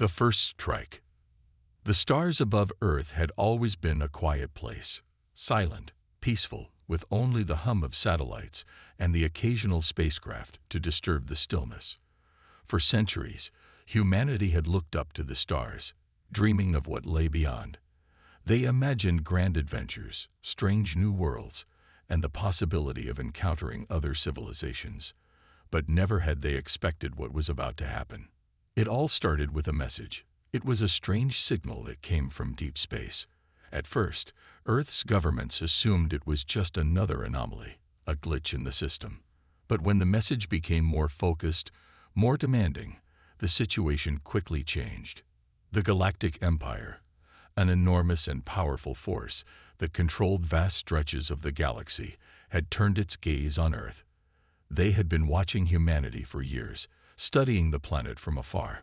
The first strike. The stars above Earth had always been a quiet place, silent, peaceful, with only the hum of satellites and the occasional spacecraft to disturb the stillness. For centuries, humanity had looked up to the stars, dreaming of what lay beyond. They imagined grand adventures, strange new worlds, and the possibility of encountering other civilizations. But never had they expected what was about to happen. It all started with a message. It was a strange signal that came from deep space. At first, Earth's governments assumed it was just another anomaly, a glitch in the system. But when the message became more focused, more demanding, the situation quickly changed. The Galactic Empire, an enormous and powerful force that controlled vast stretches of the galaxy, had turned its gaze on Earth. They had been watching humanity for years, studying the planet from afar.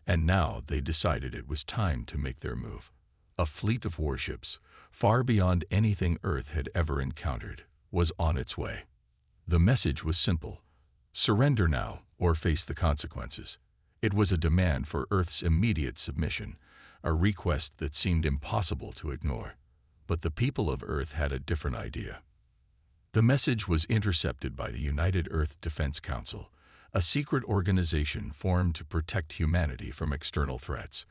And now they decided it was time to make their move. A fleet of warships, far beyond anything Earth had ever encountered, was on its way. The message was simple: surrender now or face the consequences. It was a demand for Earth's immediate submission, a request that seemed impossible to ignore. But the people of Earth had a different idea. The message was intercepted by the United Earth Defense Council, a secret organization formed to protect humanity from external threats.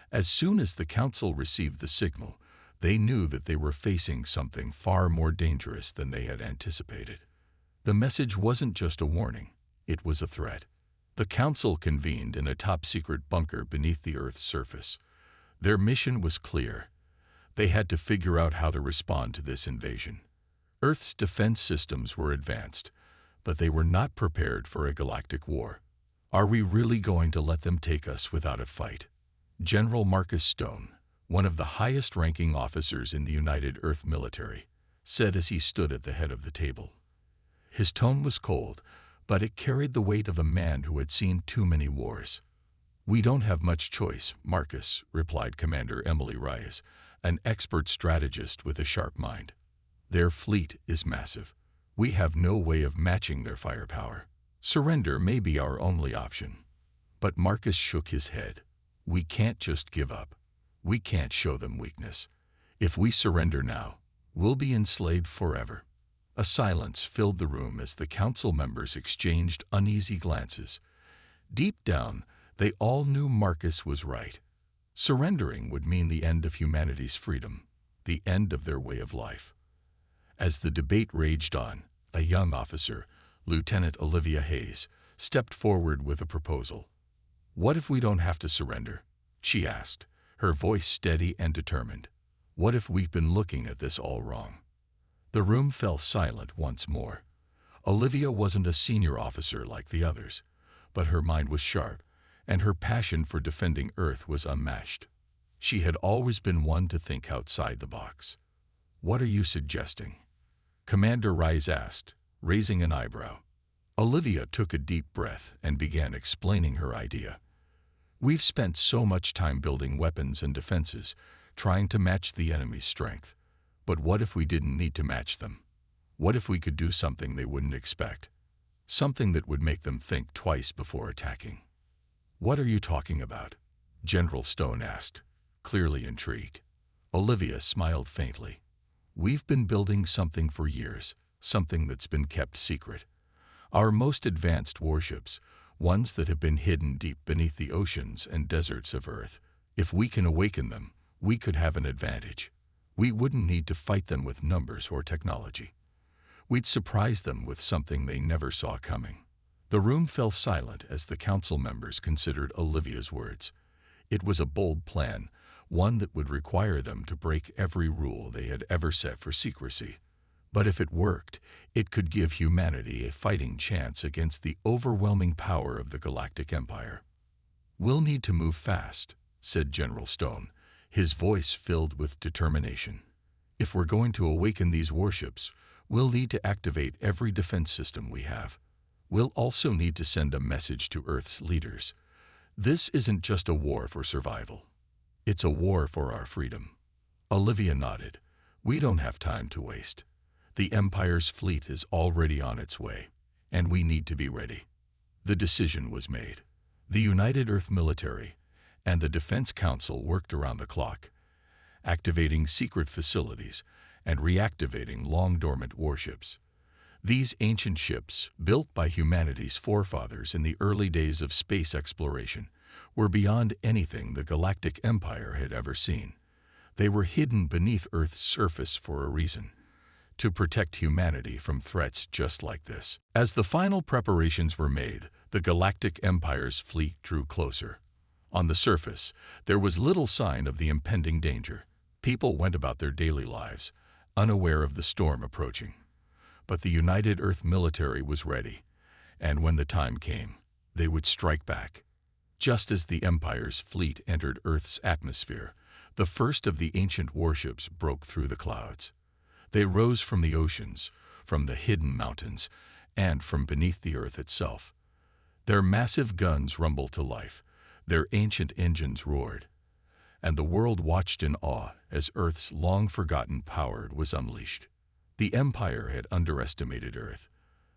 As soon as the Council received the signal, they knew that they were facing something far more dangerous than they had anticipated. The message wasn't just a warning, it was a threat. The Council convened in a top-secret bunker beneath the Earth's surface. Their mission was clear. They had to figure out how to respond to this invasion. Earth's defense systems were advanced, but they were not prepared for a galactic war. Are we really going to let them take us without a fight? General Marcus Stone, one of the highest-ranking officers in the United Earth military, said as he stood at the head of the table. His tone was cold, but it carried the weight of a man who had seen too many wars. "We don't have much choice, Marcus," replied Commander Emily Reyes, an expert strategist with a sharp mind. "Their fleet is massive. We have no way of matching their firepower. Surrender may be our only option." But Marcus shook his head. "We can't just give up. We can't show them weakness. If we surrender now, we'll be enslaved forever." A silence filled the room as the council members exchanged uneasy glances. Deep down, they all knew Marcus was right. Surrendering would mean the end of humanity's freedom, the end of their way of life. As the debate raged on, a young officer, Lieutenant Olivia Hayes, stepped forward with a proposal. "What if we don't have to surrender?" she asked, her voice steady and determined. "What if we've been looking at this all wrong?" The room fell silent once more. Olivia wasn't a senior officer like the others, but her mind was sharp, and her passion for defending Earth was unmatched. She had always been one to think outside the box. "What are you suggesting?" Commander Reyes asked, raising an eyebrow. Olivia took a deep breath and began explaining her idea. "We've spent so much time building weapons and defenses, trying to match the enemy's strength. But what if we didn't need to match them? What if we could do something they wouldn't expect? Something that would make them think twice before attacking?" "What are you talking about?" General Stone asked, clearly intrigued. Olivia smiled faintly. "We've been building something for years, something that's been kept secret. Our most advanced warships, ones that have been hidden deep beneath the oceans and deserts of Earth. If we can awaken them, we could have an advantage. We wouldn't need to fight them with numbers or technology. We'd surprise them with something they never saw coming." The room fell silent as the council members considered Olivia's words. It was a bold plan, one that would require them to break every rule they had ever set for secrecy. But if it worked, it could give humanity a fighting chance against the overwhelming power of the Galactic Empire. "We'll need to move fast," said General Stone, his voice filled with determination. "If we're going to awaken these warships, we'll need to activate every defense system we have. We'll also need to send a message to Earth's leaders. This isn't just a war for survival. It's a war for our freedom." Olivia nodded. "We don't have time to waste. The Empire's fleet is already on its way, and we need to be ready." The decision was made. The United Earth military, and the Defense Council worked around the clock, activating secret facilities and reactivating long-dormant warships. These ancient ships, built by humanity's forefathers in the early days of space exploration, were beyond anything the Galactic Empire had ever seen. They were hidden beneath Earth's surface for a reason: to protect humanity from threats just like this. As the final preparations were made, the Galactic Empire's fleet drew closer. On the surface, there was little sign of the impending danger. People went about their daily lives, unaware of the storm approaching. But the United Earth military was ready, and when the time came, they would strike back. Just as the Empire's fleet entered Earth's atmosphere, the first of the ancient warships broke through the clouds. They rose from the oceans, from the hidden mountains, and from beneath the Earth itself. Their massive guns rumbled to life, their ancient engines roared, and the world watched in awe as Earth's long-forgotten power was unleashed. The Empire had underestimated Earth.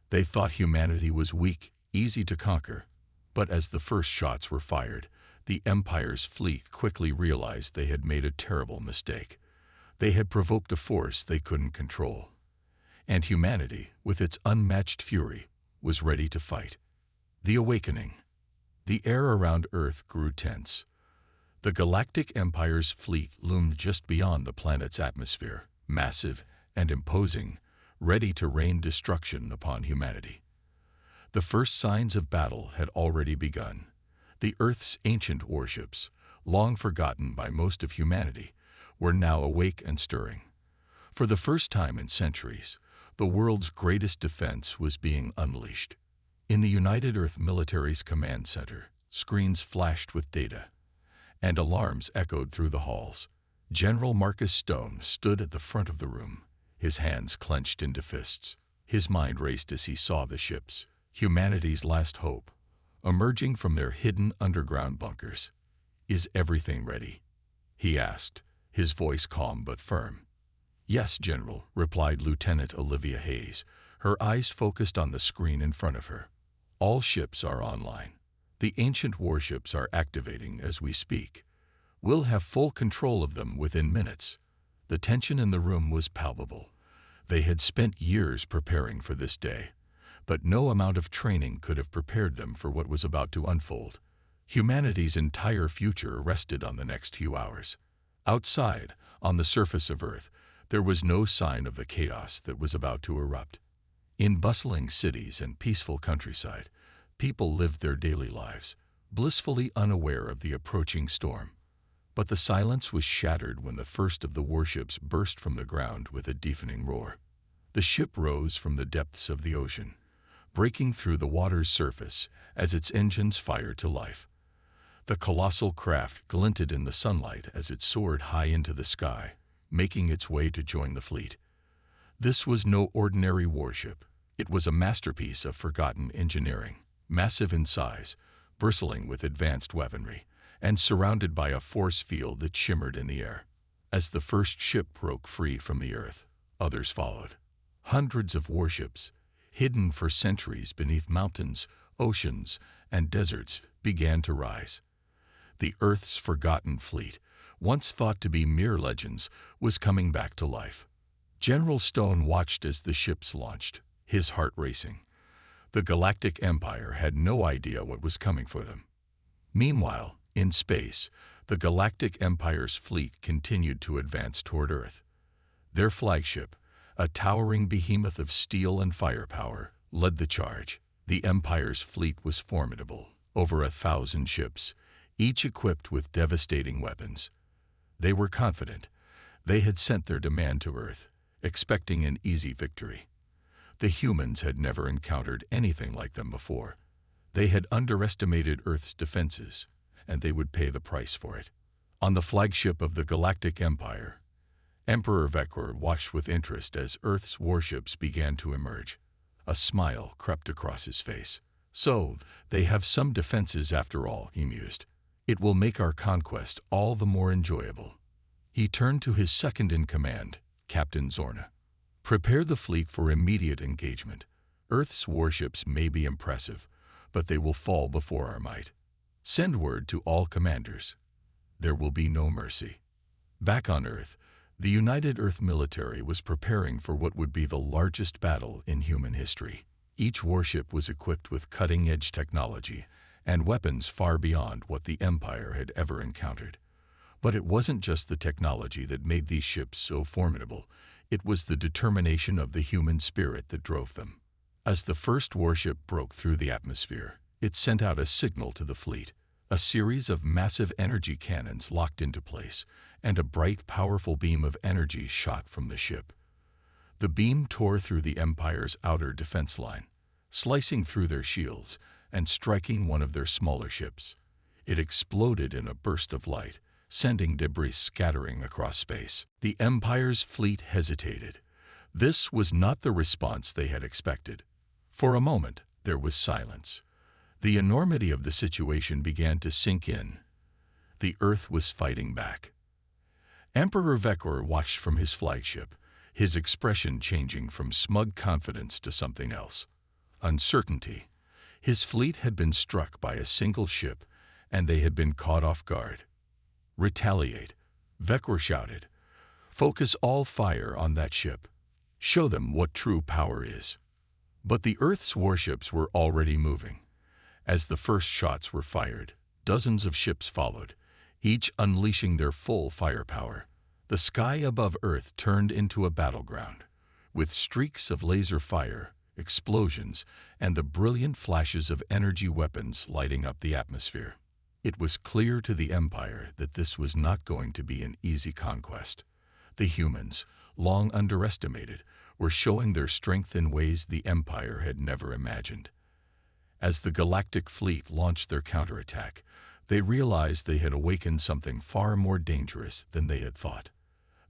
They thought humanity was weak, easy to conquer. But as the first shots were fired, the Empire's fleet quickly realized they had made a terrible mistake. They had provoked a force they couldn't control. And humanity, with its unmatched fury, was ready to fight. The awakening. The air around Earth grew tense. The Galactic Empire's fleet loomed just beyond the planet's atmosphere, massive and imposing, ready to rain destruction upon humanity. The first signs of battle had already begun. The Earth's ancient warships, long forgotten by most of humanity, were now awake and stirring. For the first time in centuries, the world's greatest defense was being unleashed. In the United Earth Military's command center, screens flashed with data, and alarms echoed through the halls. General Marcus Stone stood at the front of the room, his hands clenched into fists. His mind raced as he saw the ships, humanity's last hope, emerging from their hidden underground bunkers. "Is everything ready?" he asked, his voice calm but firm. "Yes, General," replied Lieutenant Olivia Hayes, her eyes focused on the screen in front of her. "All ships are online. The ancient warships are activating as we speak. We'll have full control of them within minutes." The tension in the room was palpable. They had spent years preparing for this day, but no amount of training could have prepared them for what was about to unfold. Humanity's entire future rested on the next few hours. Outside, on the surface of Earth, there was no sign of the chaos that was about to erupt. In bustling cities and peaceful countryside, people lived their daily lives, blissfully unaware of the approaching storm. But the silence was shattered when the first of the warships burst from the ground with a deafening roar. The ship rose from the depths of the ocean, breaking through the water's surface as its engines fired to life. The colossal craft glinted in the sunlight as it soared high into the sky, making its way to join the fleet. This was no ordinary warship. It was a masterpiece of forgotten engineering, massive in size, bristling with advanced weaponry, and surrounded by a force field that shimmered in the air. As the first ship broke free from the Earth, others followed. Hundreds of warships, hidden for centuries beneath mountains, oceans, and deserts, began to rise. The Earth's forgotten fleet, once thought to be mere legends, was coming back to life. General Stone watched as the ships launched, his heart racing. The Galactic Empire had no idea what was coming for them. Meanwhile, in space, the Galactic Empire's fleet continued to advance toward Earth. Their flagship, a towering behemoth of steel and firepower, led the charge. The Empire's fleet was formidable, over 1,000 ships, each equipped with devastating weapons. They were confident. They had sent their demand to Earth, expecting an easy victory. The humans had never encountered anything like them before. They had underestimated Earth's defenses, and they would pay the price for it. On the flagship of the Galactic Empire, Emperor Vekor watched with interest as Earth's warships began to emerge. A smile crept across his face. "So, they have some defenses after all," he mused. "It will make our conquest all the more enjoyable." He turned to his second-in-command, Captain Zorna. "Prepare the fleet for immediate engagement. Earth's warships may be impressive, but they will fall before our might." Send word to all commanders. There will be no mercy. Back on Earth, the United Earth military was preparing for what would be the largest battle in human history. Each warship was equipped with cutting-edge technology and weapons far beyond what the Empire had ever encountered. But it wasn't just the technology that made these ships so formidable. It was the determination of the human spirit that drove them. As the first warship broke through the atmosphere, it sent out a signal to the fleet. A series of massive energy cannons locked into place, and a bright, powerful beam of energy shot from the ship. The beam tore through the Empire's outer defense line, slicing through their shields and striking one of their smaller ships. It exploded in a burst of light, sending debris scattering across space. The Empire's fleet hesitated. This was not the response they had expected. For a moment, there was silence. The enormity of the situation began to sink in. The Earth was fighting back. Emperor Vekor watched from his flagship, his expression changing from smug confidence to something else. Uncertainty. His fleet had been struck by a single ship, and they had been caught off guard. Retaliate, Vekor shouted. Focus all fire on that ship. Show them what true power is. But the Earth's warships were already moving. As the first shots were fired, dozens of ships followed, each unleashing their full firepower. The sky above Earth turned into a battleground, with streaks of laser fire, explosions, and the brilliant flashes of energy weapons lighting up the atmosphere. It was clear to the Empire that this was not going to be an easy conquest. The humans, long underestimated, were showing their strength in ways the Empire had never imagined. As the Galactic Fleet launched their counterattack, they realized they had awakened something far more dangerous than they had thought.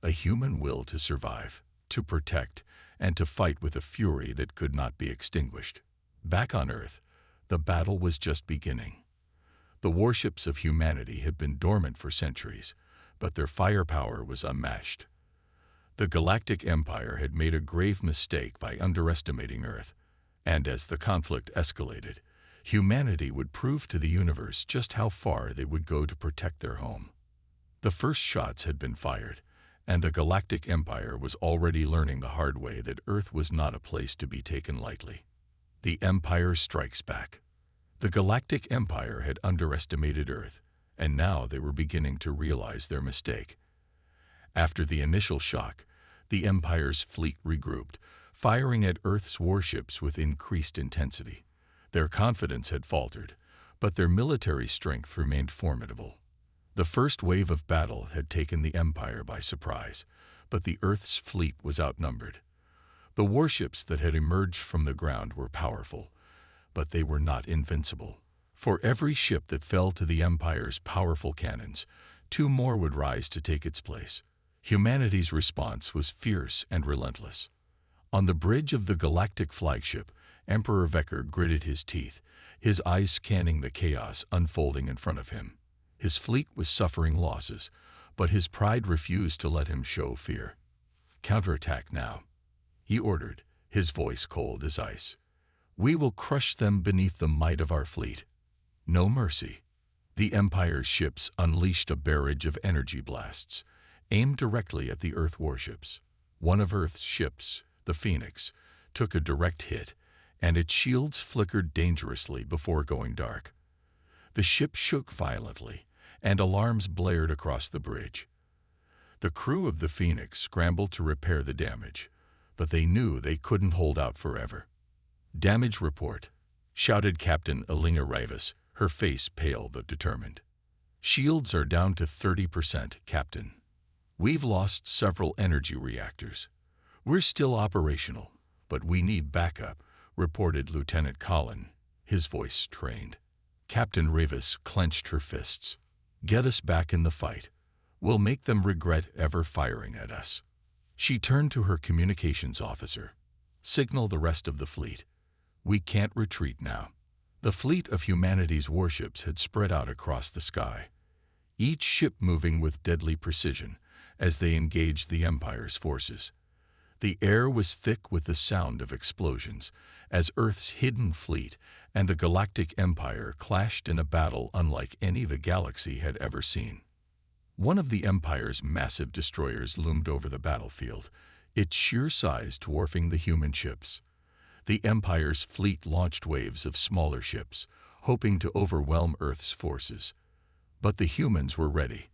A human will to survive, to protect, and to fight with a fury that could not be extinguished. Back on Earth, the battle was just beginning. The warships of humanity had been dormant for centuries, but their firepower was unmatched. The Galactic Empire had made a grave mistake by underestimating Earth, and as the conflict escalated, humanity would prove to the universe just how far they would go to protect their home. The first shots had been fired, and the Galactic Empire was already learning the hard way that Earth was not a place to be taken lightly. The Empire strikes back. The Galactic Empire had underestimated Earth, and now they were beginning to realize their mistake. After the initial shock, the Empire's fleet regrouped, firing at Earth's warships with increased intensity. Their confidence had faltered, but their military strength remained formidable. The first wave of battle had taken the Empire by surprise, but the Earth's fleet was outnumbered. The warships that had emerged from the ground were powerful, but they were not invincible. For every ship that fell to the Empire's powerful cannons, 2 more would rise to take its place. Humanity's response was fierce and relentless. On the bridge of the Galactic flagship, Emperor Vekor gritted his teeth, his eyes scanning the chaos unfolding in front of him. His fleet was suffering losses, but his pride refused to let him show fear. "Counterattack now," he ordered, his voice cold as ice. "We will crush them beneath the might of our fleet. No mercy." The Empire's ships unleashed a barrage of energy blasts, aimed directly at the Earth warships. One of Earth's ships, the Phoenix, took a direct hit, and its shields flickered dangerously before going dark. The ship shook violently, and alarms blared across the bridge. The crew of the Phoenix scrambled to repair the damage, but they knew they couldn't hold out forever. "Damage report," shouted Captain Alinga Rivas, her face pale but determined. "Shields are down to 30%, Captain. We've lost several energy reactors. We're still operational, but we need backup," reported Lieutenant Collin, his voice strained. Captain Rivas clenched her fists. "Get us back in the fight. We'll make them regret ever firing at us." She turned to her communications officer. "Signal the rest of the fleet. We can't retreat now." The fleet of humanity's warships had spread out across the sky, each ship moving with deadly precision as they engaged the Empire's forces. The air was thick with the sound of explosions as Earth's hidden fleet and the Galactic Empire clashed in a battle unlike any the galaxy had ever seen. One of the Empire's massive destroyers loomed over the battlefield, its sheer size dwarfing the human ships. The Empire's fleet launched waves of smaller ships, hoping to overwhelm Earth's forces. But the humans were ready.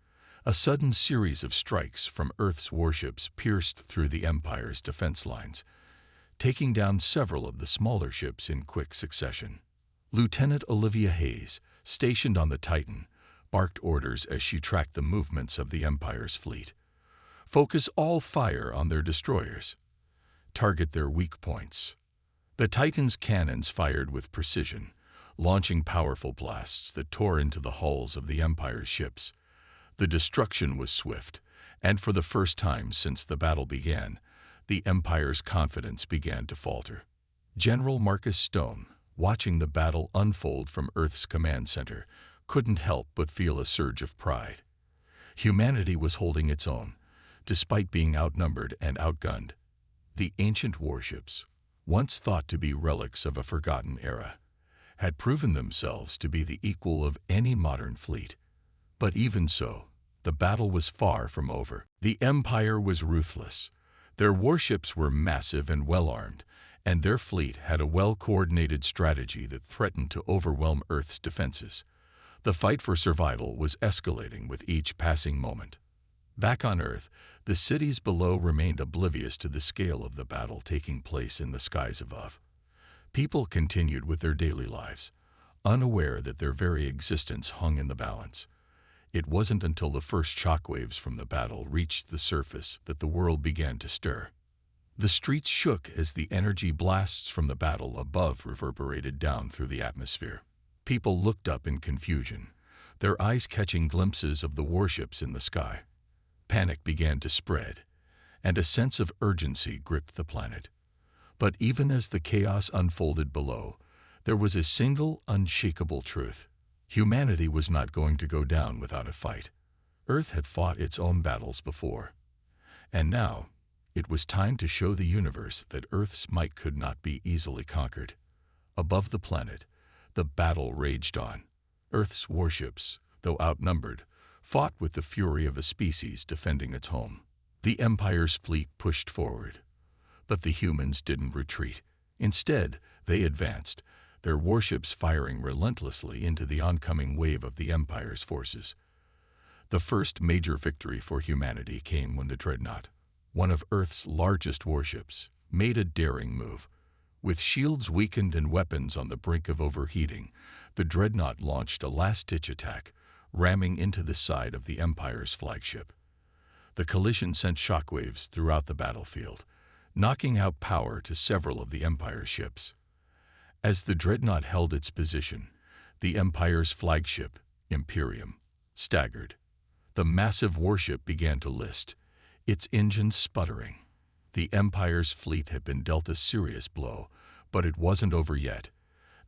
A sudden series of strikes from Earth's warships pierced through the Empire's defense lines, taking down several of the smaller ships in quick succession. Lieutenant Olivia Hayes, stationed on the Titan, barked orders as she tracked the movements of the Empire's fleet. Focus all fire on their destroyers. Target their weak points. The Titan's cannons fired with precision, launching powerful blasts that tore into the hulls of the Empire's ships. The destruction was swift, and for the first time since the battle began, the Empire's confidence began to falter. General Marcus Stone, watching the battle unfold from Earth's command center, couldn't help but feel a surge of pride. Humanity was holding its own, despite being outnumbered and outgunned. The ancient warships, once thought to be relics of a forgotten era, had proven themselves to be the equal of any modern fleet. But even so, the battle was far from over. The Empire was ruthless. Their warships were massive and well-armed, and their fleet had a well-coordinated strategy that threatened to overwhelm Earth's defenses. The fight for survival was escalating with each passing moment. Back on Earth, the cities below remained oblivious to the scale of the battle taking place in the skies above. People continued with their daily lives, unaware that their very existence hung in the balance. It wasn't until the first shockwaves from the battle reached the surface that the world began to stir. The streets shook as the energy blasts from the battle above reverberated down through the atmosphere. People looked up in confusion, their eyes catching glimpses of the warships in the sky. Panic began to spread, and a sense of urgency gripped the planet. But even as the chaos unfolded below, there was a single, unshakable truth. Humanity was not going to go down without a fight. Earth had fought its own battles before. And now, it was time to show the universe that Earth's might could not be easily conquered. Above the planet, the battle raged on. Earth's warships, though outnumbered, fought with the fury of a species defending its home. The Empire's fleet pushed forward. But the humans didn't retreat. Instead, they advanced, their warships firing relentlessly into the oncoming wave of the Empire's forces. The first major victory for humanity came when the Dreadnought, one of Earth's largest warships, made a daring move. With shields weakened and weapons on the brink of overheating, the Dreadnought launched a last-ditch attack, ramming into the side of the Empire's flagship. The collision sent shockwaves throughout the battlefield, knocking out power to several of the Empire's ships. As the Dreadnought held its position, the Empire's flagship, Imperium, staggered. The massive warship began to list, its engines sputtering. The Empire's fleet had been dealt a serious blow, but it wasn't over yet.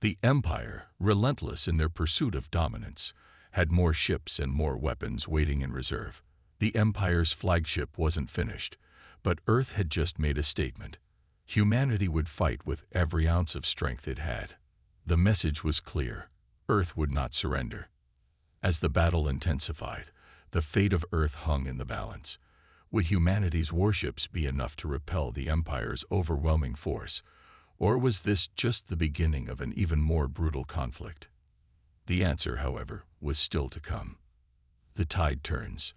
The Empire, relentless in their pursuit of dominance, had more ships and more weapons waiting in reserve. The Empire's flagship wasn't finished, but Earth had just made a statement. Humanity would fight with every ounce of strength it had. The message was clear. Earth would not surrender. As the battle intensified, the fate of Earth hung in the balance. Would humanity's warships be enough to repel the Empire's overwhelming force, or was this just the beginning of an even more brutal conflict? The answer, however, was still to come. The tide turns.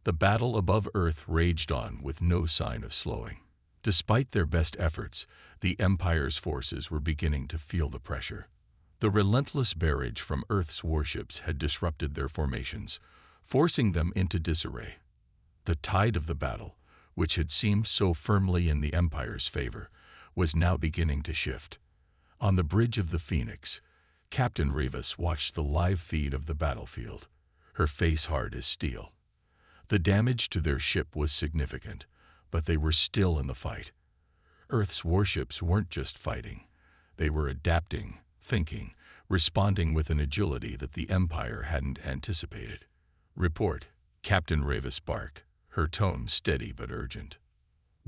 The battle above Earth raged on with no sign of slowing. Despite their best efforts, the Empire's forces were beginning to feel the pressure. The relentless barrage from Earth's warships had disrupted their formations, forcing them into disarray. The tide of the battle, which had seemed so firmly in the Empire's favor, was now beginning to shift. On the bridge of the Phoenix, Captain Rivas watched the live feed of the battlefield, her face hard as steel. The damage to their ship was significant, but they were still in the fight. Earth's warships weren't just fighting. They were adapting, thinking, responding with an agility that the Empire hadn't anticipated. "Report," Captain Rivas barked, her tone steady but urgent.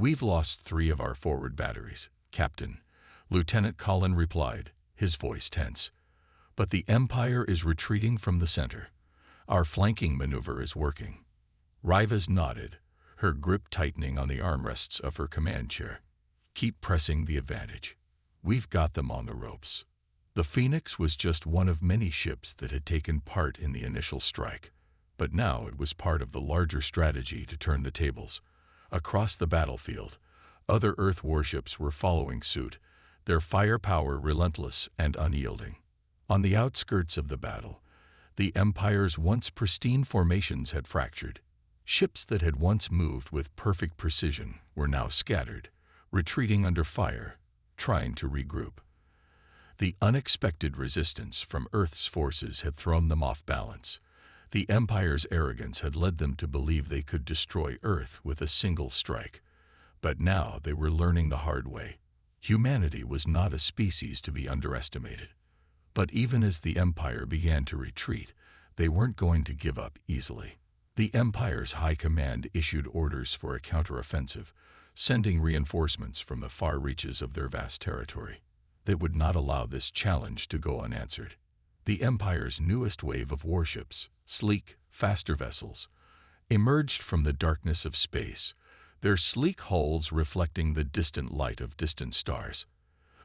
"We've lost 3 of our forward batteries, Captain," Lieutenant Colin replied, his voice tense. "But the Empire is retreating from the center. Our flanking maneuver is working." Rivas nodded, her grip tightening on the armrests of her command chair. "Keep pressing the advantage. We've got them on the ropes." The Phoenix was just one of many ships that had taken part in the initial strike, but now it was part of the larger strategy to turn the tables. Across the battlefield, other Earth warships were following suit, their firepower relentless and unyielding. On the outskirts of the battle, the Empire's once pristine formations had fractured. Ships that had once moved with perfect precision were now scattered, retreating under fire, trying to regroup. The unexpected resistance from Earth's forces had thrown them off balance. The Empire's arrogance had led them to believe they could destroy Earth with a single strike. But now they were learning the hard way. Humanity was not a species to be underestimated. But even as the Empire began to retreat, they weren't going to give up easily. The Empire's high command issued orders for a counteroffensive, sending reinforcements from the far reaches of their vast territory. They would not allow this challenge to go unanswered. The Empire's newest wave of warships, sleek, faster vessels, emerged from the darkness of space, their sleek hulls reflecting the distant light of distant stars.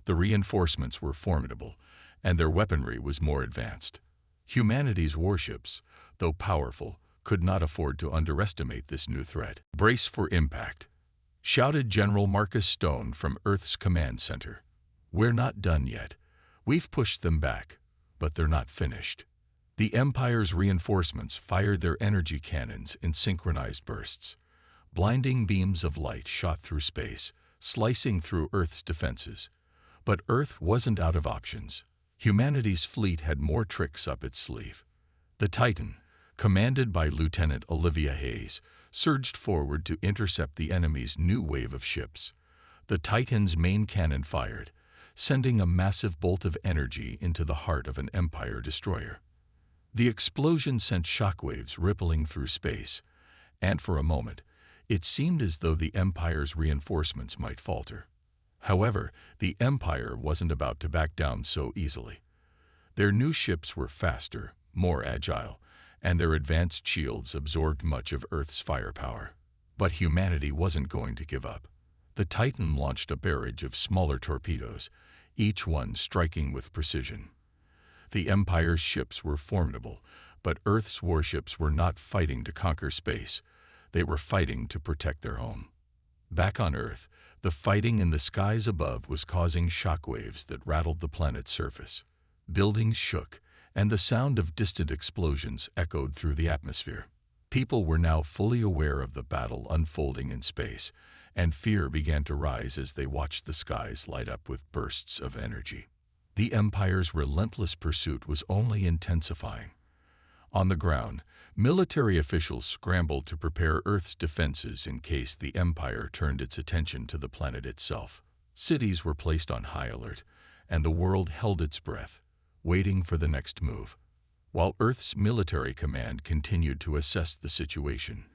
The reinforcements were formidable, and their weaponry was more advanced. Humanity's warships, though powerful, could not afford to underestimate this new threat. "Brace for impact," shouted General Marcus Stone from Earth's command center. "We're not done yet. We've pushed them back, but they're not finished." The Empire's reinforcements fired their energy cannons in synchronized bursts. Blinding beams of light shot through space, slicing through Earth's defenses. But Earth wasn't out of options. Humanity's fleet had more tricks up its sleeve. The Titan, commanded by Lieutenant Olivia Hayes, surged forward to intercept the enemy's new wave of ships. The Titan's main cannon fired, sending a massive bolt of energy into the heart of an Empire destroyer. The explosion sent shockwaves rippling through space, and for a moment, it seemed as though the Empire's reinforcements might falter. However, the Empire wasn't about to back down so easily. Their new ships were faster, more agile, and their advanced shields absorbed much of Earth's firepower. But humanity wasn't going to give up. The Titan launched a barrage of smaller torpedoes, each one striking with precision. The Empire's ships were formidable, but Earth's warships were not fighting to conquer space. They were fighting to protect their home. Back on Earth, the fighting in the skies above was causing shockwaves that rattled the planet's surface. Buildings shook, and the sound of distant explosions echoed through the atmosphere. People were now fully aware of the battle unfolding in space, and fear began to rise as they watched the skies light up with bursts of energy. The Empire's relentless pursuit was only intensifying. On the ground, military officials scrambled to prepare Earth's defenses in case the Empire turned its attention to the planet itself. Cities were placed on high alert, and the world held its breath, waiting for the next move. While Earth's military command continued to assess the situation,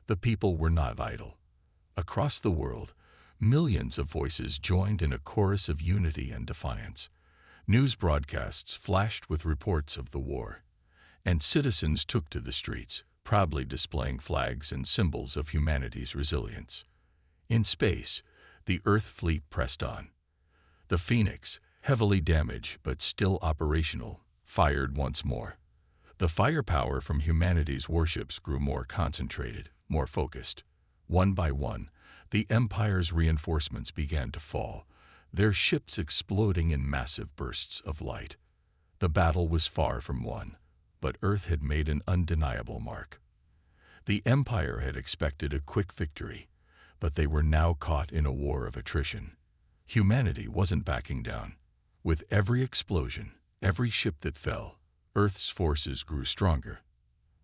the people were not idle. Across the world, millions of voices joined in a chorus of unity and defiance. News broadcasts flashed with reports of the war, and citizens took to the streets, proudly displaying flags and symbols of humanity's resilience. In space, the Earth fleet pressed on. The Phoenix, heavily damaged but still operational, fired once more. The firepower from humanity's warships grew more concentrated, more focused. One by one, the Empire's reinforcements began to fall, their ships exploding in massive bursts of light. The battle was far from won, but Earth had made an undeniable mark. The Empire had expected a quick victory, but they were now caught in a war of attrition. Humanity wasn't backing down. With every explosion, every ship that fell, Earth's forces grew stronger.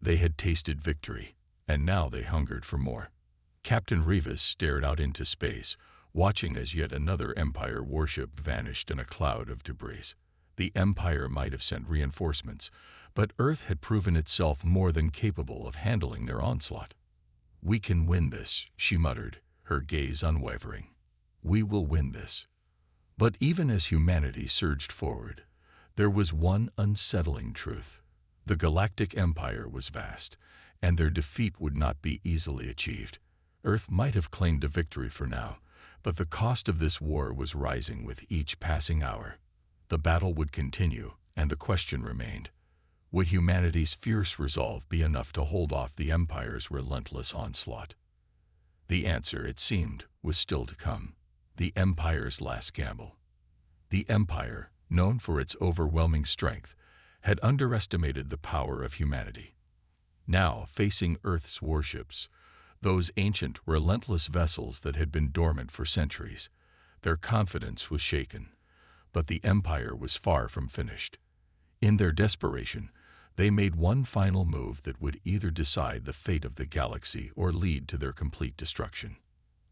They had tasted victory, and now they hungered for more. Captain Rivas stared out into space, watching as yet another Empire warship vanished in a cloud of debris. The Empire might have sent reinforcements, but Earth had proven itself more than capable of handling their onslaught. "We can win this," she muttered, her gaze unwavering. "We will win this." But even as humanity surged forward, there was one unsettling truth. The Galactic Empire was vast, and their defeat would not be easily achieved. Earth might have claimed a victory for now, but the cost of this war was rising with each passing hour. The battle would continue, and the question remained: would humanity's fierce resolve be enough to hold off the Empire's relentless onslaught? The answer, it seemed, was still to come. The Empire's last gamble. The Empire, known for its overwhelming strength, had underestimated the power of humanity. Now, facing Earth's warships, those ancient, relentless vessels that had been dormant for centuries, their confidence was shaken. But the Empire was far from finished. In their desperation, they made one final move that would either decide the fate of the galaxy or lead to their complete destruction.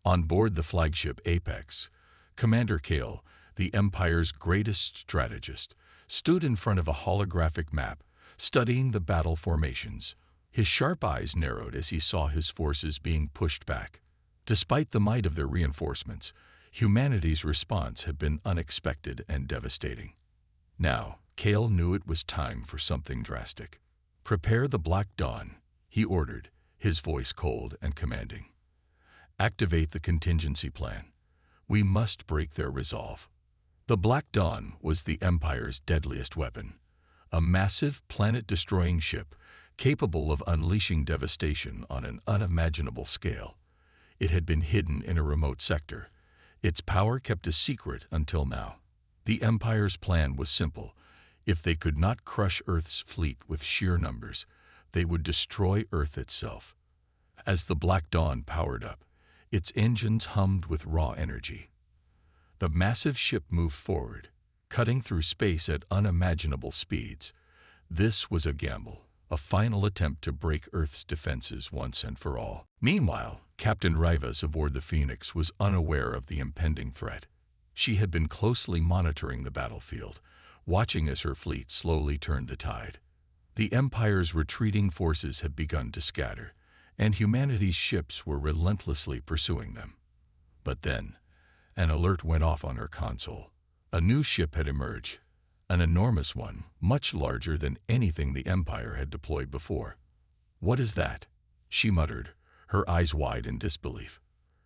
On board the flagship Apex, Commander Kale, the Empire's greatest strategist, stood in front of a holographic map, studying the battle formations. His sharp eyes narrowed as he saw his forces being pushed back. Despite the might of their reinforcements, humanity's response had been unexpected and devastating. Now, Kale knew it was time for something drastic. "Prepare the Black Dawn," he ordered, his voice cold and commanding. "Activate the contingency plan. We must break their resolve." The Black Dawn was the Empire's deadliest weapon, a massive, planet-destroying ship capable of unleashing devastation on an unimaginable scale. It had been hidden in a remote sector, its power kept a secret until now. The Empire's plan was simple. If they could not crush Earth's fleet with sheer numbers, they would destroy Earth itself. As the Black Dawn powered up, its engines hummed with raw energy. The massive ship moved forward, cutting through space at unimaginable speeds. This was a gamble, a final attempt to break Earth's defenses once and for all. Meanwhile, Captain Rivas aboard the Phoenix was unaware of the impending threat. She had been closely monitoring the battlefield, watching as her fleet slowly turned the tide. The Empire's retreating forces had begun to scatter, and humanity's ships were relentlessly pursuing them. But then, an alert went off on her console. A new ship had emerged, an enormous one, much larger than anything the Empire had deployed before. "What is that?" she muttered, her eyes wide in disbelief.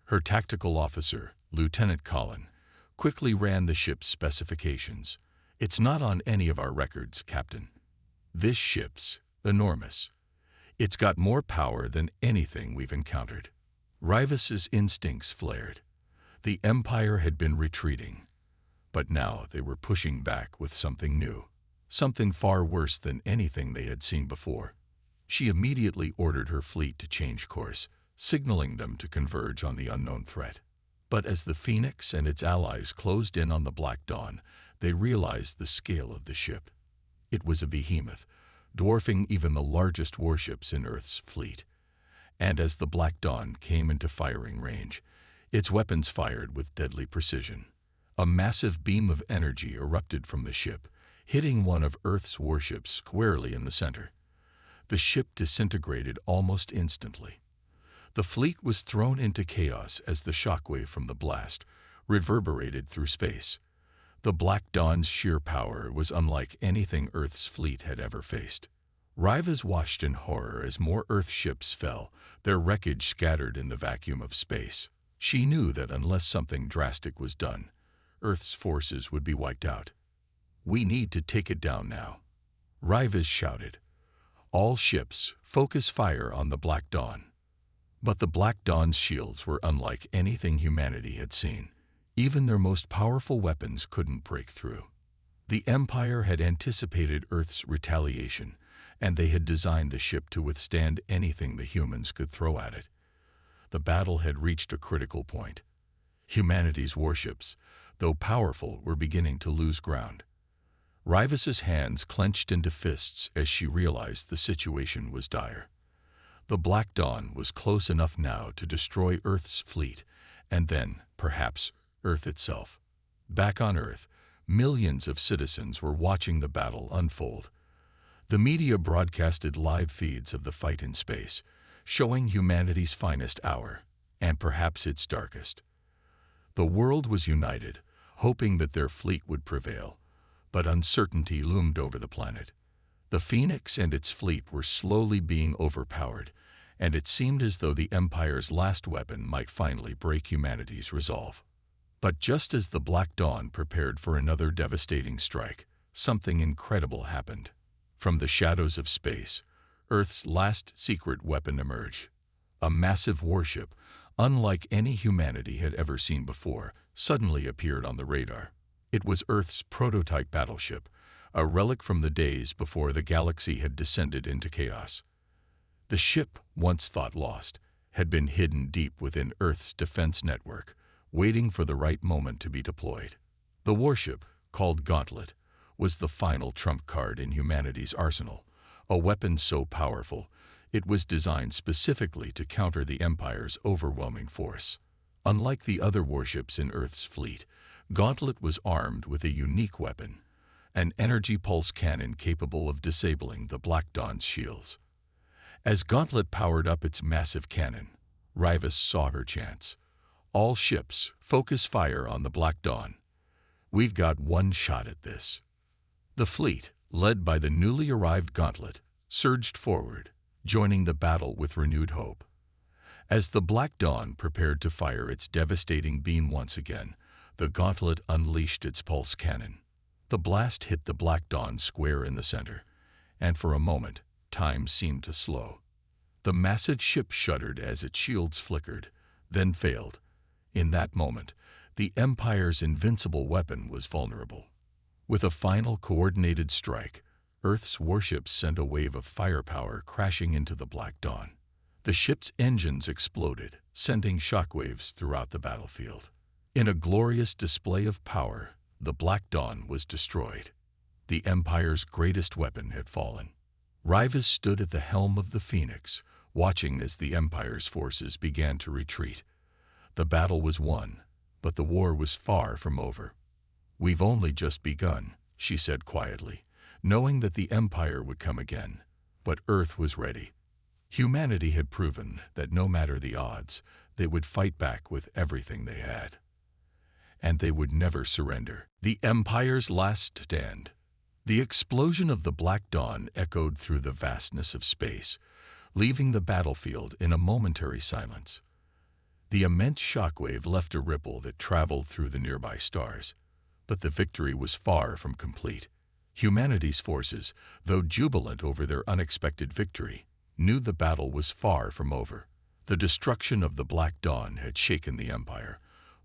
Her tactical officer, Lieutenant Collin, quickly ran the ship's specifications. "It's not on any of our records, Captain. This ship's enormous. It's got more power than anything we've encountered." Rivas's instincts flared. The Empire had been retreating, but now they were pushing back with something new, something far worse than anything they had seen before. She immediately ordered her fleet to change course, signaling them to converge on the unknown threat. But as the Phoenix and its allies closed in on the Black Dawn, they realized the scale of the ship. It was a behemoth, dwarfing even the largest warships in Earth's fleet. And as the Black Dawn came into firing range, its weapons fired with deadly precision. A massive beam of energy erupted from the ship, hitting one of Earth's warships squarely in the center. The ship disintegrated almost instantly. The fleet was thrown into chaos as the shockwave from the blast reverberated through space. The Black Dawn's sheer power was unlike anything Earth's fleet had ever faced. Rivas watched in horror as more Earth ships fell, their wreckage scattered in the vacuum of space. She knew that unless something drastic was done, Earth's forces would be wiped out. "We need to take it down now," Rivas shouted. "All ships, focus fire on the Black Dawn." But the Black Dawn's shields were unlike anything humanity had seen. Even their most powerful weapons couldn't break through. The Empire had anticipated Earth's retaliation, and they had designed the ship to withstand anything the humans could throw at it. The battle had reached a critical point. Humanity's warships, though powerful, were beginning to lose ground. Rivas's hands clenched into fists as she realized the situation was dire. The Black Dawn was close enough now to destroy Earth's fleet, and then, perhaps, Earth itself. Back on Earth, millions of citizens were watching the battle unfold. The media broadcasted live feeds of the fight in space, showing humanity's finest hour. and perhaps its darkest. The world was united, hoping that their fleet would prevail, but uncertainty loomed over the planet. The Phoenix and its fleet were slowly being overpowered, and it seemed as though the Empire's last weapon might finally break humanity's resolve. But just as the Black Dawn prepared for another devastating strike, something incredible happened. From the shadows of space, Earth's last secret weapon emerged. A massive warship, unlike any humanity had ever seen before, suddenly appeared on the radar. It was Earth's prototype battleship, a relic from the days before the galaxy had descended into chaos. The ship, once thought lost, had been hidden deep within Earth's defense network, waiting for the right moment to be deployed. The warship, called Gauntlet, was the final trump card in humanity's arsenal, a weapon so powerful it was designed specifically to counter the Empire's overwhelming force. Unlike the other warships in Earth's fleet, Gauntlet was armed with a unique weapon, an energy pulse cannon capable of disabling the Black Dawn's shields. As Gauntlet powered up its massive cannon, Rivas saw her chance. All ships, focus fire on the Black Dawn. We've got one shot at this. The fleet, led by the newly arrived Gauntlet, surged forward, joining the battle with renewed hope. As the Black Dawn prepared to fire its devastating beam once again, the Gauntlet unleashed its pulse cannon. The blast hit the Black Dawn square in the center, and for a moment, time seemed to slow. The massive ship shuddered as its shields flickered, then failed. In that moment, the Empire's invincible weapon was vulnerable. With a final coordinated strike, Earth's warships sent a wave of firepower crashing into the Black Dawn. The ship's engines exploded, sending shockwaves throughout the battlefield. In a glorious display of power, the Black Dawn was destroyed. The Empire's greatest weapon had fallen. Rivas stood at the helm of the Phoenix, watching as the Empire's forces began to retreat. The battle was won, but the war was far from over. "We've only just begun," she said quietly, knowing that the Empire would come again, but Earth was ready. Humanity had proven that no matter the odds, they would fight back with everything they had. And they would never surrender. The Empire's last stand. The explosion of the Black Dawn echoed through the vastness of space, leaving the battlefield in a momentary silence. The immense shockwave left a ripple that traveled through the nearby stars, but the victory was far from complete. Humanity's forces, though jubilant over their unexpected victory, knew the battle was far from over. The destruction of the Black Dawn had shaken the Empire,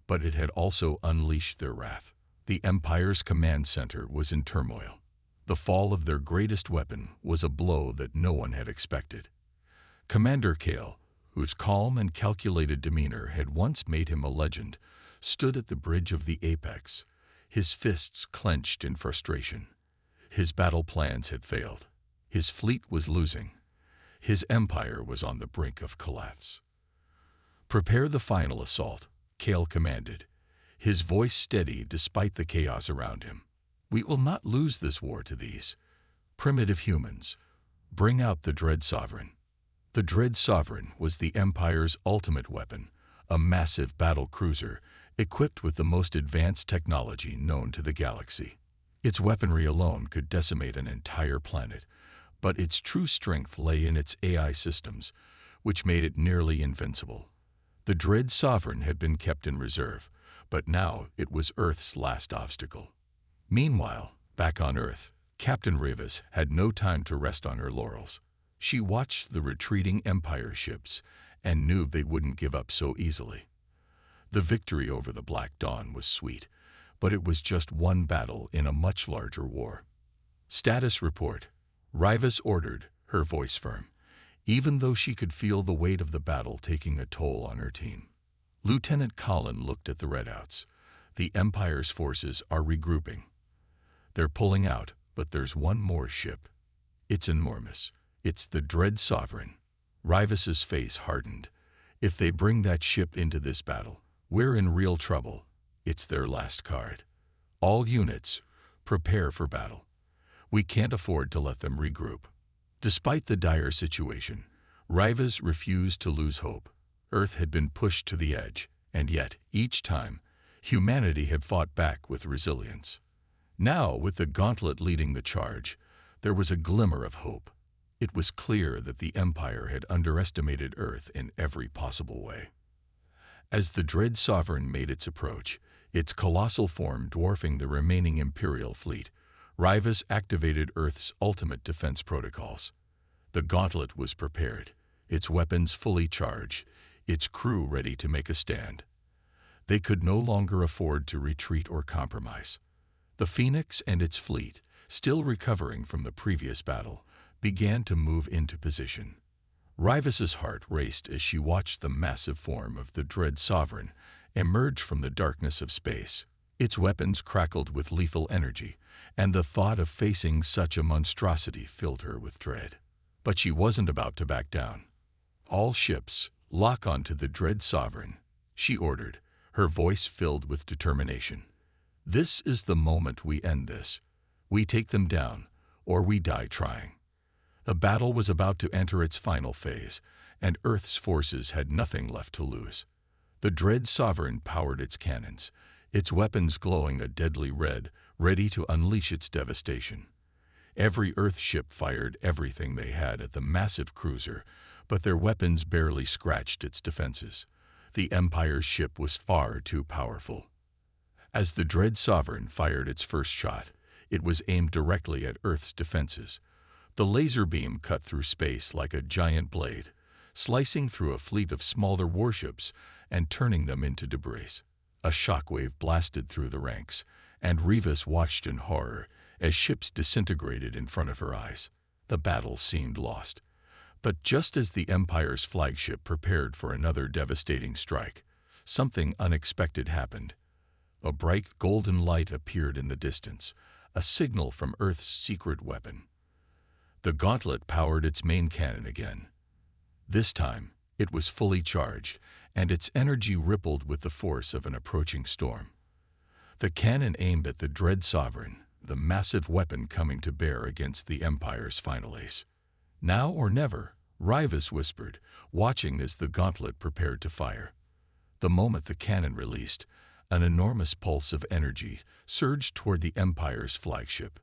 but it had also unleashed their wrath. The Empire's command center was in turmoil. The fall of their greatest weapon was a blow that no one had expected. Commander Kale, whose calm and calculated demeanor had once made him a legend, stood at the bridge of the apex, his fists clenched in frustration. His battle plans had failed. His fleet was losing. His empire was on the brink of collapse. "Prepare the final assault," Kale commanded, his voice steady despite the chaos around him. "We will not lose this war to these primitive humans. Bring out the Dread Sovereign." The Dread Sovereign was the Empire's ultimate weapon, a massive battle cruiser equipped with the most advanced technology known to the galaxy. Its weaponry alone could decimate an entire planet, but its true strength lay in its AI systems, which made it nearly invincible. The Dread Sovereign had been kept in reserve, but now it was Earth's last obstacle. Meanwhile, back on Earth, Captain Rivas had no time to rest on her laurels. She watched the retreating Empire ships and knew they wouldn't give up so easily. The victory over the Black Dawn was sweet, but it was just one battle in a much larger war. "Status report," Rivas ordered, her voice firm, even though she could feel the weight of the battle taking a toll on her team. Lieutenant Colin looked at the readouts. "The Empire's forces are regrouping. They're pulling out, but there's one more ship. It's enormous. It's the Dread Sovereign." Rivas's face hardened. "If they bring that ship into this battle, we're in real trouble. It's their last card. All units, prepare for battle. We can't afford to let them regroup." Despite the dire situation, Rivas refused to lose hope. Earth had been pushed to the edge, and yet, each time, humanity had fought back with resilience. Now, with the gauntlet leading the charge, there was a glimmer of hope. It was clear that the Empire had underestimated Earth in every possible way. As the dread sovereign made its approach, its colossal form dwarfing the remaining Imperial fleet, Rivas activated Earth's ultimate defense protocols. The gauntlet was prepared, its weapons fully charged, its crew ready to make a stand. They could no longer afford to retreat or compromise. The Phoenix and its fleet, still recovering from the previous battle, began to move into position. Rivas's heart raced as she watched the massive form of the dread sovereign emerge from the darkness of space. Its weapons crackled with lethal energy, and the thought of facing such a monstrosity filled her with dread. But she wasn't about to back down. "All ships, lock onto the dread sovereign," she ordered, her voice filled with determination. "This is the moment we end this. We take them down, or we die trying." The battle was about to enter its final phase, and Earth's forces had nothing left to lose. The dread sovereign powered its cannons, its weapons glowing a deadly red, ready to unleash its devastation. Every Earth ship fired everything they had at the massive cruiser, but their weapons barely scratched its defenses. The Empire's ship was far too powerful. As the dread sovereign fired its first shot, it was aimed directly at Earth's defenses. The laser beam cut through space like a giant blade, slicing through a fleet of smaller warships and turning them into debris. A shockwave blasted through the ranks, and Rivas watched in horror as ships disintegrated in front of her eyes. The battle seemed lost. But just as the Empire's flagship prepared for another devastating strike, something unexpected happened. A bright golden light appeared in the distance, a signal from Earth's secret weapon. The gauntlet powered its main cannon again. This time, it was fully charged, and its energy rippled with the force of an approaching storm. The cannon aimed at the dread sovereign, the massive weapon coming to bear against the Empire's final ace. "Now or never," Rivas whispered, watching as the gauntlet prepared to fire. The moment the cannon released, an enormous pulse of energy surged toward the Empire's flagship.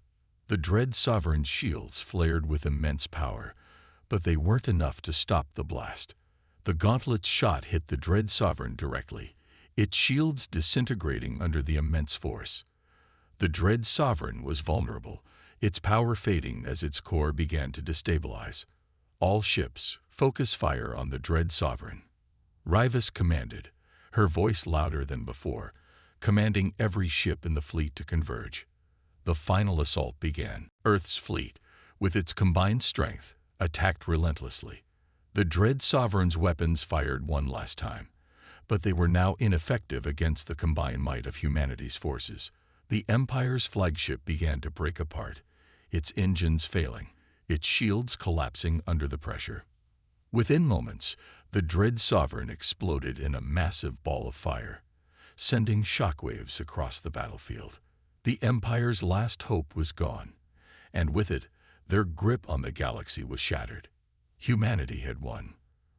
The dread sovereign's shields flared with immense power, but they weren't enough to stop the blast. The gauntlet's shot hit the dread sovereign directly, its shields disintegrating under the immense force. The dread sovereign was vulnerable, its power fading as its core began to destabilize. "All ships, focus fire on the dread sovereign," Rivas commanded, her voice louder than before, commanding every ship in the fleet to converge. The final assault began. Earth's fleet, with its combined strength, attacked relentlessly. The dread sovereign's weapons fired one last time, but they were now ineffective against the combined might of humanity's forces. The Empire's flagship began to break apart, its engines failing, its shields collapsing under the pressure. Within moments, the dread sovereign exploded in a massive ball of fire, sending shockwaves across the battlefield. The Empire's last hope was gone, and with it, their grip on the galaxy was shattered. Humanity had won.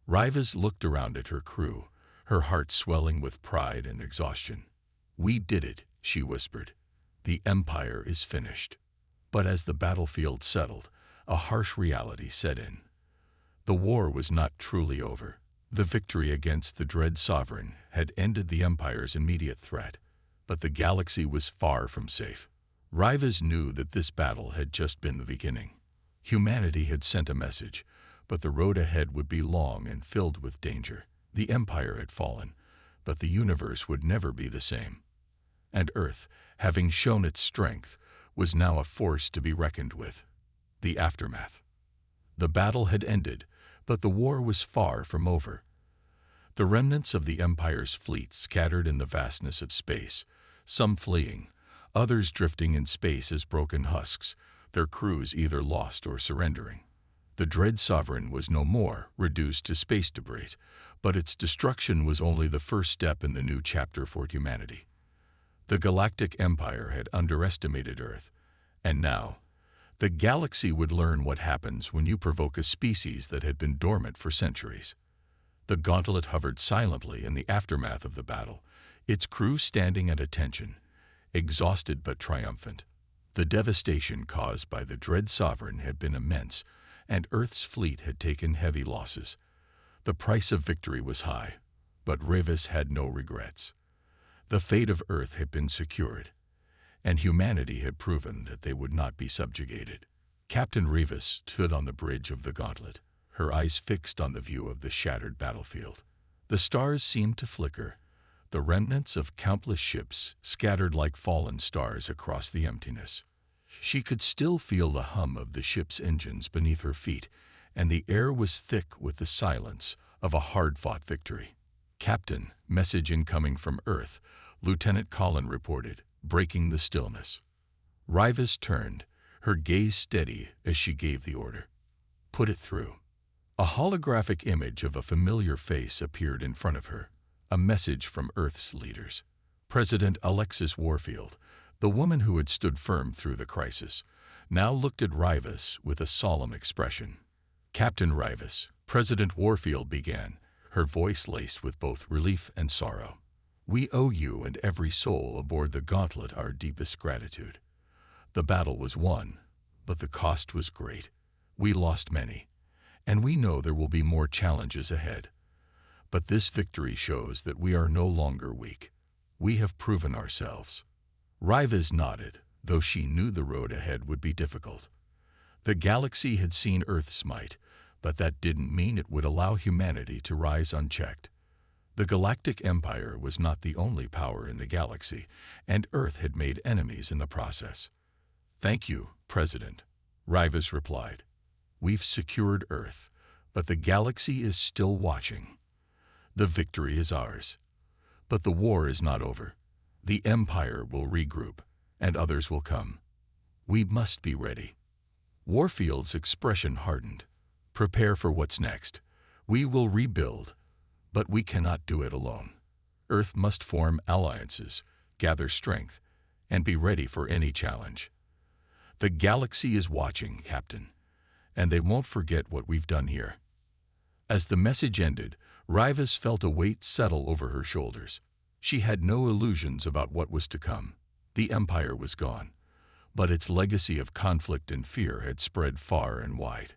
Rivas looked around at her crew, her heart swelling with pride and exhaustion. "We did it," she whispered. "The Empire is finished." But as the battlefield settled, a harsh reality set in. The war was not truly over. The victory against the dread sovereign had ended the Empire's immediate threat, but the galaxy was far from safe. Rivas knew that this battle had just been the beginning. Humanity had sent a message, but the road ahead would be long and filled with danger. The Empire had fallen, but the universe would never be the same. And Earth, having shown its strength, was now a force to be reckoned with. The aftermath. The battle had ended, but the war was far from over. The remnants of the Empire's fleet scattered in the vastness of space, some fleeing, others drifting in space as broken husks, their crews either lost or surrendering. The dread sovereign was no more, reduced to space debris, but its destruction was only the first step in the new chapter for humanity. The Galactic Empire had underestimated Earth, and now, the galaxy would learn what happens when you provoke a species that had been dormant for centuries. The gauntlet hovered silently in the aftermath of the battle, its crew standing at attention, exhausted but triumphant. The devastation caused by the dread sovereign had been immense, and Earth's fleet had taken heavy losses. The price of victory was high, but Rivas had no regrets. The fate of Earth had been secured, and humanity had proven that they would not be subjugated. Captain Rivas stood on the bridge of the gauntlet, her eyes fixed on the view of the shattered battlefield. The stars seemed to flicker, the remnants of countless ships scattered like fallen stars across the emptiness. She could still feel the hum of the ship's engines beneath her feet, and the air was thick with the silence of a hard-fought victory. "Captain, message incoming from Earth," Lieutenant Collin reported, breaking the stillness. Rivas turned, her gaze steady as she gave the order. "Put it through." A holographic image of a familiar face appeared in front of her, a message from Earth's leaders. President Alexis Warfield, the woman who had stood firm through the crisis, now looked at Rivas with a solemn expression. "Captain Rivas," President Warfield began, her voice laced with both relief and sorrow. "We owe you and every soul aboard the Gauntlet our deepest gratitude. The battle was won, but the cost was great. We lost many, and we know there will be more challenges ahead. But this victory shows that we are no longer weak. We have proven ourselves." Rivas nodded, though she knew the road ahead would be difficult. The galaxy had seen Earth's might, but that didn't mean it would allow humanity to rise unchecked. The Galactic Empire was not the only power in the galaxy, and Earth had made enemies in the process. "Thank you, President," Rivas replied. "We've secured Earth, but the galaxy is still watching. The victory is ours. But the war is not over. The Empire will regroup, and others will come. We must be ready." Warfield's expression hardened. "Prepare for what's next. We will rebuild, but we cannot do it alone. Earth must form alliances, gather strength, and be ready for any challenge. The galaxy is watching, Captain, and they won't forget what we've done here." As the message ended, Rivas felt a weight settle over her shoulders. She had no illusions about what was to come. The Empire was gone, but its legacy of conflict and fear had spread far and wide.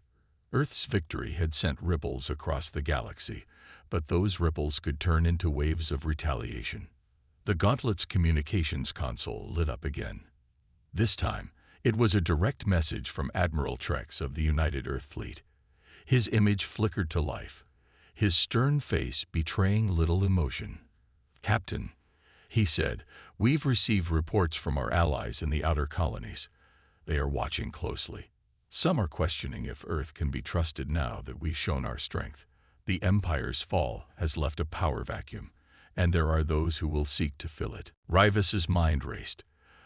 Earth's victory had sent ripples across the galaxy, but those ripples could turn into waves of retaliation. The Gauntlet's communications console lit up again. This time, it was a direct message from Admiral Trex of the United Earth Fleet. His image flickered to life, his stern face betraying little emotion. "Captain," he said, "we've received reports from our allies in the outer colonies. They are watching closely. Some are questioning if Earth can be trusted now that we've shown our strength. The Empire's fall has left a power vacuum, and there are those who will seek to fill it." Rivas's mind raced.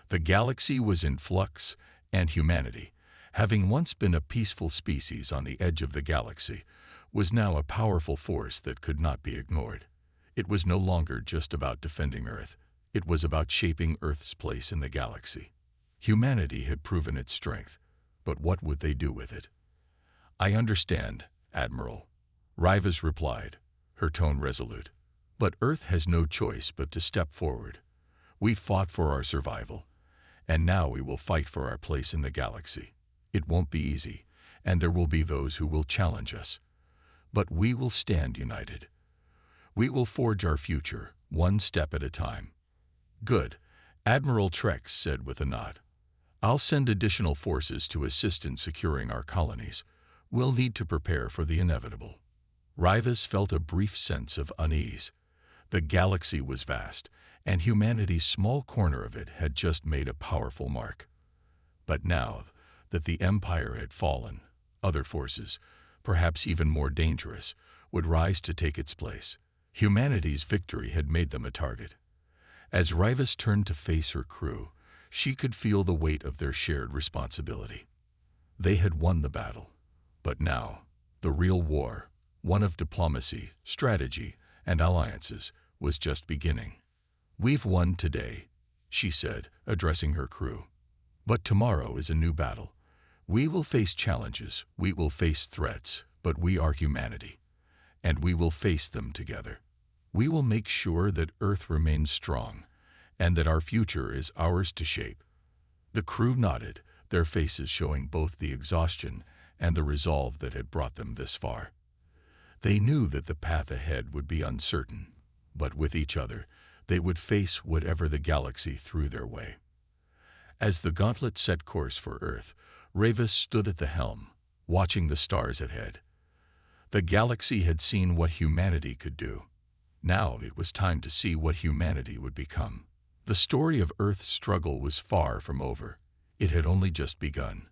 The galaxy was in flux, and humanity, having once been a peaceful species on the edge of the galaxy, was now a powerful force that could not be ignored. It was no longer just about defending Earth. It was about shaping Earth's place in the galaxy. Humanity had proven its strength, but what would they do with it? "I understand, Admiral," Rivas replied, her tone resolute. "But Earth has no choice but to step forward. We fought for our survival, and now we will fight for our place in the galaxy. It won't be easy, and there will be those who will challenge us. But we will stand united. We will forge our future, one step at a time." "Good," Admiral Trex said with a nod. "I'll send additional forces to assist in securing our colonies. We'll need to prepare for the inevitable." Rivas felt a brief sense of unease. The galaxy was vast, and humanity's small corner of it had just made a powerful mark. But now that the Empire had fallen, other forces, perhaps even more dangerous, would rise to take its place. Humanity's victory had made them a target. As Rivas turned to face her crew, she could feel the weight of their shared responsibility. They had won the battle, but now, the real war, one of diplomacy, strategy, and alliances, was just beginning. "We've won today," she said, addressing her crew. "But tomorrow is a new battle. We will face challenges, we will face threats, but we are humanity. and we will face them together. We will make sure that Earth remains strong, and that our future is ours to shape." The crew nodded, their faces showing both the exhaustion and the resolve that had brought them this far. They knew that the path ahead would be uncertain, but with each other, they would face whatever the galaxy threw their way. As the gauntlet set course for Earth, Ravis stood at the helm, watching the stars ahead. The galaxy had seen what humanity could do. Now it was time to see what humanity would become. The story of Earth's struggle was far from over. It had only just begun.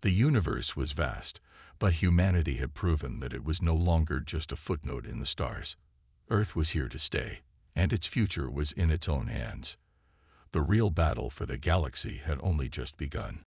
The universe was vast, but humanity had proven that it was no longer just a footnote in the stars. Earth was here to stay, and its future was in its own hands. The real battle for the galaxy had only just begun.